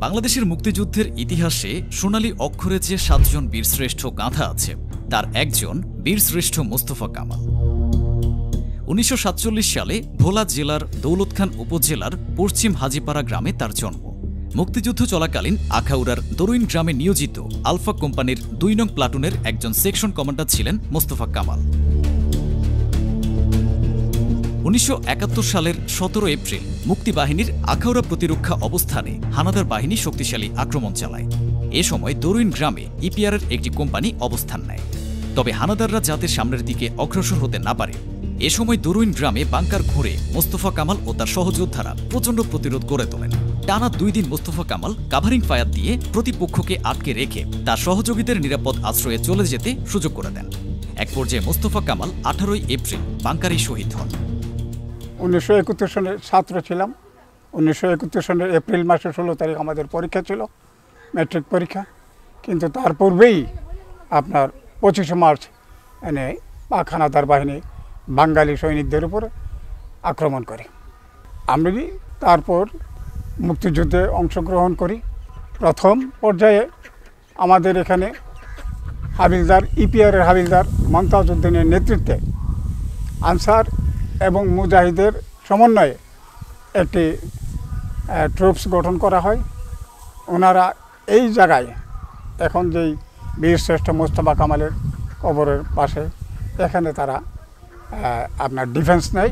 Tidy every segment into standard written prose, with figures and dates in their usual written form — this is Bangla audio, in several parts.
বাংলাদেশের মুক্তিযুদ্ধের ইতিহাসে সোনালী অক্ষরে যে ৭ জন বীরশ্রেষ্ঠ গাঁথা আছে তার একজন বীরশ্রেষ্ঠ মোস্তফা কামাল। ১৯৪৭ সালে ভোলা জেলার দৌলতখান উপজেলার পশ্চিম হাজীপাড়া গ্রামে তার জন্ম। মুক্তিযুদ্ধ চলাকালীন আখাউড়ার দরুইন গ্রামে নিয়োজিত আলফা কোম্পানির ২ নং প্লাটুনের একজন সেকশন কমান্ডার ছিলেন মোস্তফা কামাল। ১৯৭১ সালের ১৭ এপ্রিল মুক্তিবাহিনীর আখাউড়া প্রতিরক্ষা অবস্থানে হানাদার বাহিনী শক্তিশালী আক্রমণ চালায়। এ সময় দরুইন গ্রামে ইপিআরের একটি কোম্পানি অবস্থান নেয়। তবে হানাদাররা যাতে সামনের দিকে অগ্রসর হতে না পারে এ সময় দরুইন গ্রামে বাংকার ঘুরে মোস্তফা কামাল ও তার সহযোদ্ধারা প্রচণ্ড প্রতিরোধ গড়ে তোলেন। টানা ২ দিন মোস্তফা কামাল কাভারিং ফায়ার দিয়ে প্রতিপক্ষকে আটকে রেখে তার সহযোগীদের নিরাপদ আশ্রয়ে চলে যেতে সুযোগ করে দেন। এক পর্যায়ে মোস্তফা কামাল ১৮ এপ্রিল বাংকারেই শহীদ হন। ১৯৭১ সালের ছাত্র ছিলাম। ১৯৭১ সালের এপ্রিল মাসের ১৬ তারিখ আমাদের পরীক্ষা ছিল, ম্যাট্রিক পরীক্ষা। কিন্তু তার পূর্বেই আপনার ২৫ মার্চ পাক হানাদার বাহিনী বাঙালি সৈনিকদের উপরে আক্রমণ করে। আমি তারপর মুক্তিযুদ্ধে অংশগ্রহণ করি। প্রথম পর্যায়ে আমাদের এখানে হাবিলদার ইপিআরের হাবিলদার মমতাজ উদ্দিনের নেতৃত্বে আনসার এবং মুজাহিদের সমন্বয়ে একটি ট্রুপস গঠন করা হয়। ওনারা এই জায়গায় এখন যেই বীরশ্রেষ্ঠ মোস্তফা কামালের কবরের পাশে এখানে তারা আপনার ডিফেন্স নেয়।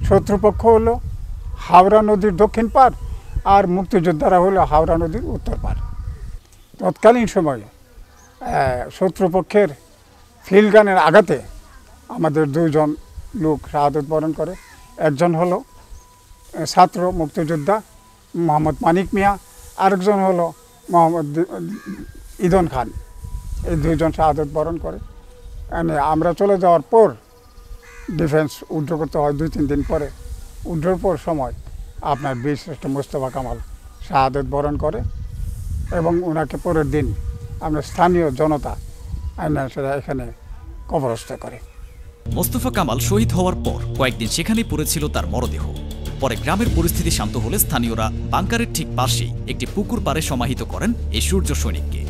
শত্রুপক্ষ হলো হাওড়া নদীর দক্ষিণ পার আর মুক্তিযোদ্ধারা হলো হাওড়া নদীর উত্তর পার। তৎকালীন সময়ে শত্রুপক্ষের ফিল্ড গানের আঘাতে আমাদের ২ জন লোক শাহাদত বরণ করে। একজন হলো ছাত্র মুক্তিযোদ্ধা মোহাম্মদ মানিক মিয়া, আরেকজন হলো মোহাম্মদ ইদন খান। এই ২ জন শাহাদত বরণ করে। আমরা চলে যাওয়ার পর ডিফেন্স উইথড্র করতে হয় ২-৩ দিন পরে। উইথড্রর পর সময় আপনার বীরশ্রেষ্ঠ মোস্তফা কামাল শাহাদত বরণ করে এবং ওনাকে পরের দিন আমরা স্থানীয় জনতা সেটা এখানে কবরস্থ করে। মোস্তফা কামাল শহীদ হওয়ার পর কয়েকদিন সেখানেই পড়েছিল তার মরদেহ। পরে গ্রামের পরিস্থিতি শান্ত হলে স্থানীয়রা বাংকারের ঠিক পাশেই একটি পুকুর পাড়ে সমাহিত করেন এই সূর্য সৈনিককে।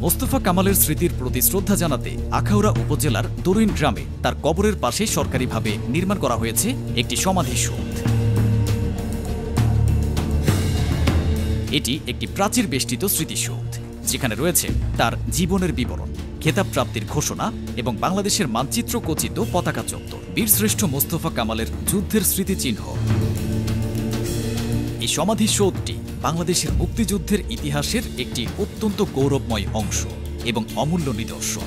মোস্তফা কামালের স্মৃতির প্রতি শ্রদ্ধা জানাতে আখাউড়া উপজেলার দরুইন গ্রামে তার কবরের পাশে সরকারিভাবে নির্মাণ করা হয়েছে একটি সমাধিসৌধ। এটি একটি প্রাচীর বেষ্টিত স্মৃতিসৌধ, যেখানে রয়েছে তার জীবনের বিবরণ, খেতাব প্রাপ্তির ঘোষণা এবং বাংলাদেশের মানচিত্র খচিত পতাকা চত্বর, বীরশ্রেষ্ঠ মোস্তফা কামালের যুদ্ধের স্মৃতিচিহ্ন। এই সমাধিসৌধটি বাংলাদেশের মুক্তিযুদ্ধের ইতিহাসের একটি অত্যন্ত গৌরবময় অংশ এবং অমূল্য নিদর্শন।